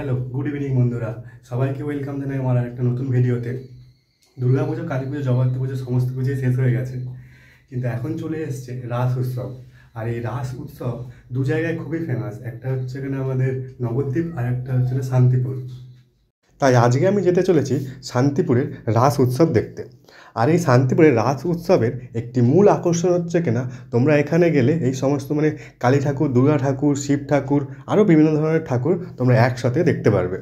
Hello, good evening বন্ধুরা। সবাইকে welcome জানাই আমার একটা নতুন ভিডিওতে। দুর্গা পুজো, কালী পুজো, জগদ্ধাত্রী পুজো সমস্ত পুজোই শেষ হয়ে গেছে, কিন্তু এখন চলে এসছে রাস উৎসব। আর এই রাস উৎসব দু জায়গায় খুবই ফেমাস, একটা হচ্ছে এখানে আমাদের নবদ্বীপ আর একটা হচ্ছে শান্তিপুর। তাই আজকে আমি যেতে চলেছি শান্তিপুরের রাস উৎসব দেখতে। আর এই শান্তিপুরের রাস উৎসবের একটি মূল আকর্ষণ হচ্ছে কিনা, তোমরা এখানে গেলে এই সমস্ত কালী ঠাকুর, দুর্গা ঠাকুর, শিব ঠাকুর, আরও বিভিন্ন ধরনের ঠাকুর তোমরা একসাথে দেখতে পারবে।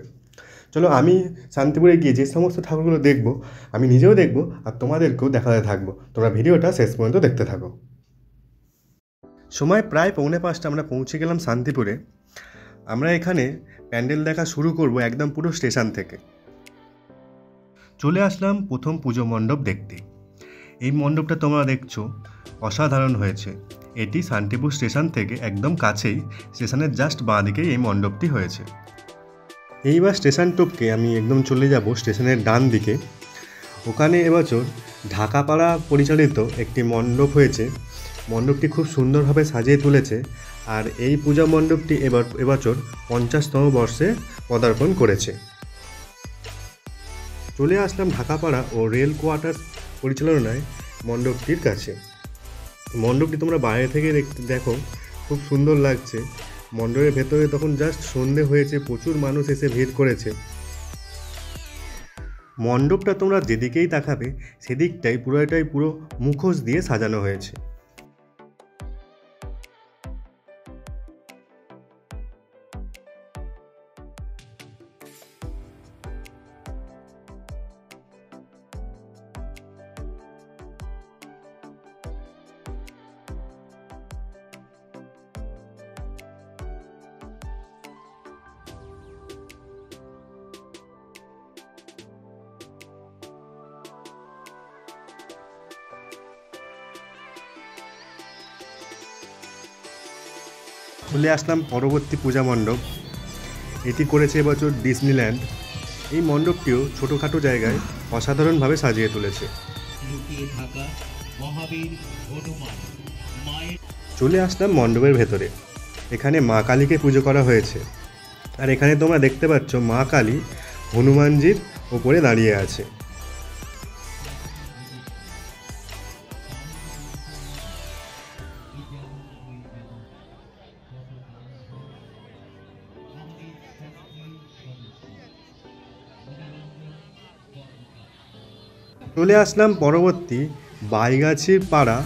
চলো আমি শান্তিপুরে গিয়ে যে সমস্ত ঠাকুরগুলো দেখবো, আমি নিজেও দেখবো আর তোমাদেরকেও দেখাতে থাকবো। তোমরা ভিডিওটা শেষ পর্যন্ত দেখতে থাকো। সময় প্রায় 4:45 আমরা পৌঁছে গেলাম শান্তিপুরে। আমরা এখানে প্যান্ডেল দেখা শুরু করব একদম পুরো স্টেশন থেকে। চলে আসলাম প্রথম পুজো মণ্ডপ দেখতে। এই মণ্ডপটা তোমরা দেখছো অসাধারণ হয়েছে। এটি শান্তিপুর স্টেশন থেকে একদম কাছেই, স্টেশনের জাস্ট বাঁ দিকেই এই মণ্ডপটি হয়েছে। এইবার স্টেশন টপকে আমি একদম চলে যাব স্টেশনের ডান দিকে। ওখানে এবছর ঢাকাপাড়া পরিচালিত একটি মণ্ডপ হয়েছে। মণ্ডপটি খুব সুন্দরভাবে সাজিয়ে তুলেছে। আর এই পূজা মণ্ডপটি এবছর 50তম বর্ষে পদার্পণ করেছে। চলে আসলাম ঢাকাপাড়া ও রেল কোয়ার্টার পরিচালনায় মণ্ডপটির কাছে। মণ্ডপটি তোমরা বাইরে থেকে দেখো, খুব সুন্দর লাগছে। মণ্ডপের ভেতরে তখন জাস্ট সন্ধে হয়েছে, প্রচুর মানুষ এসে ভিড় করেছে। মণ্ডপটা তোমরা যেদিকেই তাকাবে সেদিকটাই পুরো মুখোশ দিয়ে সাজানো হয়েছে। চলে আসলাম পরবর্তী পূজা মণ্ডপ। এটি করেছে এবছর ডিজনিল্যান্ড। এই মণ্ডপটিও ছোটোখাটো জায়গায় অসাধারণভাবে সাজিয়ে তুলেছে। চলে আসলাম মণ্ডপের ভেতরে। এখানে মা কালীকে পুজো করা হয়েছে। আর এখানে তোমরা দেখতে পাচ্ছ মা কালী হনুমানজির ওপরে দাঁড়িয়ে আছে। চলে আসলাম পরবর্তী বাইগাছির পাড়া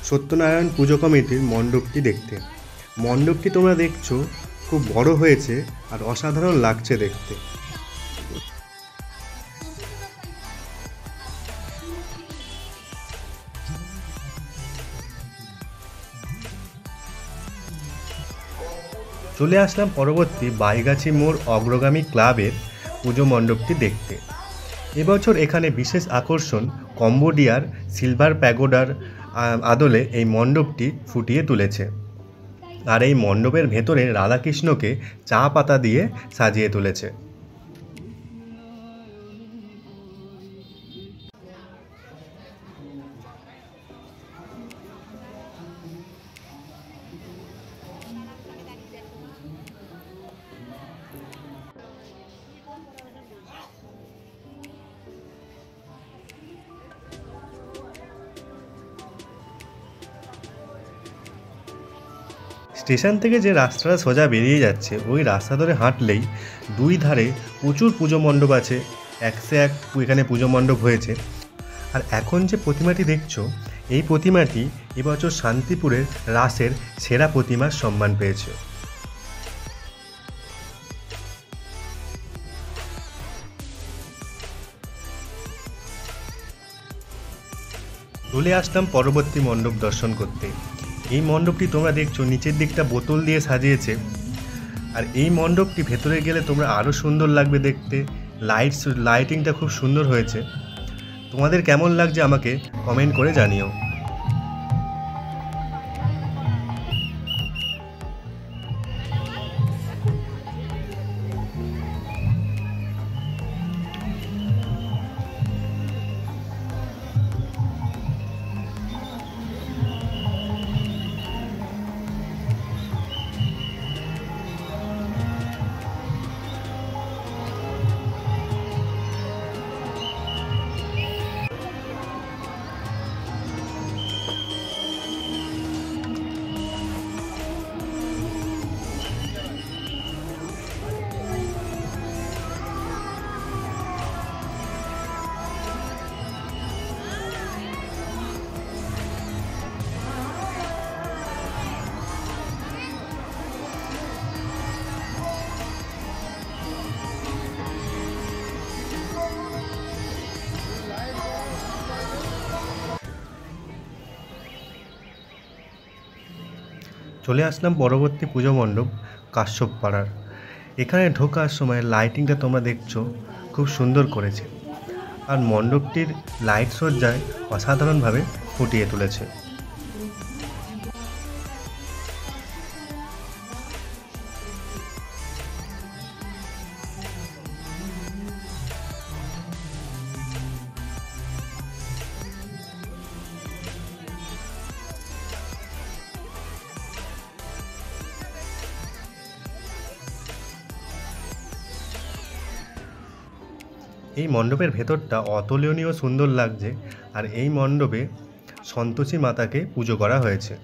সত্যনারায়ণ পুজো কমিটির মণ্ডপটি দেখতে। মণ্ডপটি তোমরা দেখছো খুব বড় হয়েছে আর অসাধারণ লাগছে দেখতে। চলে আসলাম পরবর্তী বাইগাছি মোড় অগ্রগামী ক্লাবের পুজো মণ্ডপটি দেখতে। এবছর এখানে বিশেষ আকর্ষণ কম্বোডিয়ার সিলভার প্যাগোডার আদলে এই মণ্ডপটি ফুটিয়ে তুলেছে। আর এই মণ্ডপের ভেতরে রাধাকৃষ্ণকে চা পাতা দিয়ে সাজিয়ে তুলেছে। স্টেশন থেকে যে রাস্তাটা সোজা বেরিয়ে যাচ্ছে, ওই রাস্তা ধরে হাঁটলেই দুই ধারে প্রচুর পুজো মণ্ডপ আছে। একসে এক এখানে পুজো মণ্ডপ হয়েছে। আর এখন যে প্রতিমাটি দেখছো, এই প্রতিমাটি এবছর শান্তিপুরের রাসের সেরা প্রতিমার সম্মান পেয়েছে। চলে আসলাম পরবর্তী মণ্ডপ দর্শন করতে। এই মণ্ডপটি তোমরা দেখছো নিচের দিকটা বোতল দিয়ে সাজিয়েছে। আর এই মণ্ডপটি ভেতরে গেলে তোমরা আরও সুন্দর লাগবে দেখতে। লাইটিংটা খুব সুন্দর হয়েছে। তোমাদের কেমন লাগছে আমাকে কমেন্ট করে জানিও। চলে আসলাম পরবর্তী পুজো মণ্ডপ কাশ্যপ পাড়ার। এখানে ঢোকার সময় লাইটিংটা তোমরা দেখছো খুব সুন্দর করেছে, আর মণ্ডপটির লাইট সজ্জায় অসাধারণভাবে ফুটিয়ে তুলেছে। এই মণ্ডপের ভেতরটা অতুলনীয় সুন্দর লাগছে, আর এই মণ্ডপে সন্তোষী মাতাকে পুজো করা হয়েছে।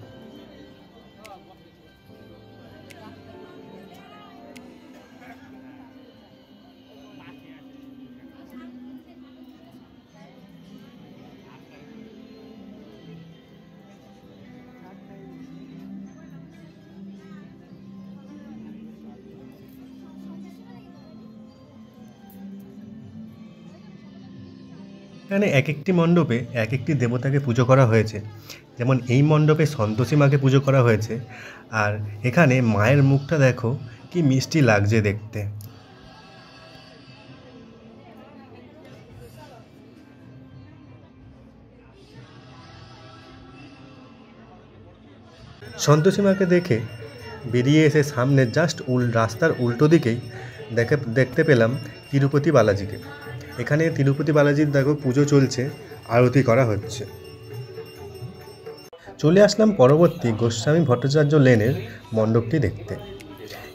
এখানে এক একটি মণ্ডপে এক একটি দেবতাকে পুজো করা হয়েছে। যেমন এই মণ্ডপে সন্তোষী মাকে পুজো করা হয়েছে, আর এখানে মায়ের মুখটা দেখো কি মিষ্টি লাগছে দেখতে। সন্তোষী মাকে দেখে বেরিয়ে এসে সামনে জাস্ট রাস্তার উল্টো দিকেই দেখতে পেলাম তিরুপতি বালাজিকে। এখানে তিরুপতি বালাজির দেখো পুজো চলছে, আরতি করা হচ্ছে। চলে আসলাম পরবর্তী গোস্বামী ভট্টাচার্য লেনের মণ্ডপটি দেখতে।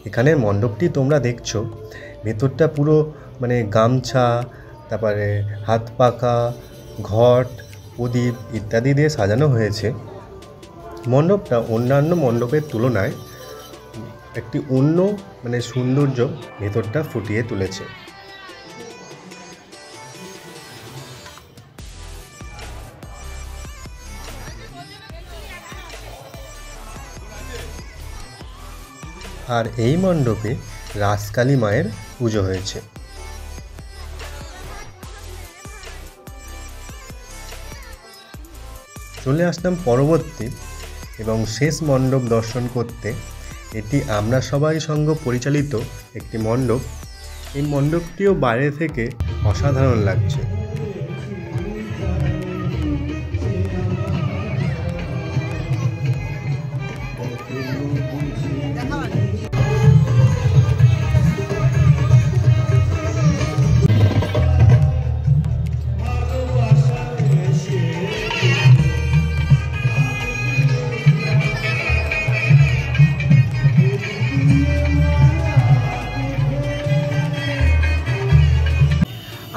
এখানে মণ্ডপটি তোমরা দেখছো ভেতরটা পুরো গামছা, তারপরে হাত পাখা, ঘট, প্রদীপ ইত্যাদি দিয়ে সাজানো হয়েছে। মণ্ডপটা অন্যান্য মণ্ডপের তুলনায় একটি অন্য সৌন্দর্য ভেতরটা ফুটিয়ে তুলেছে। আর এই মণ্ডপে রাসকালী মায়ের পুজো হয়েছে। চলে আসলাম পরবর্তী এবং শেষ মণ্ডপ দর্শন করতে। এটি আমরা সবাই সংঘ পরিচালিত একটি মণ্ডপ। এই মণ্ডপটিও বাইরে থেকে অসাধারণ লাগছে।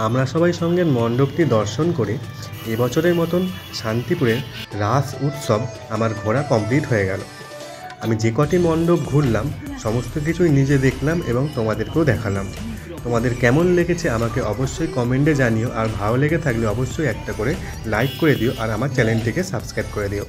আমরা সবাই সঙ্গে মণ্ডপটি দর্শন করে এবছরের মতন শান্তিপুরের রাস উৎসব আমার ঘোরা কমপ্লিট হয়ে গেল। আমি যে কটি মণ্ডপ ঘুরলাম সমস্ত কিছুই নিজে দেখলাম এবং তোমাদেরকেও দেখালাম। তোমাদের কেমন লেগেছে আমাকে অবশ্যই কমেন্টে জানিও, আর ভালো লেগে থাকলে অবশ্যই একটা করে লাইক করে দিও, আর আমার চ্যানেলটিকে সাবস্ক্রাইব করে দিও।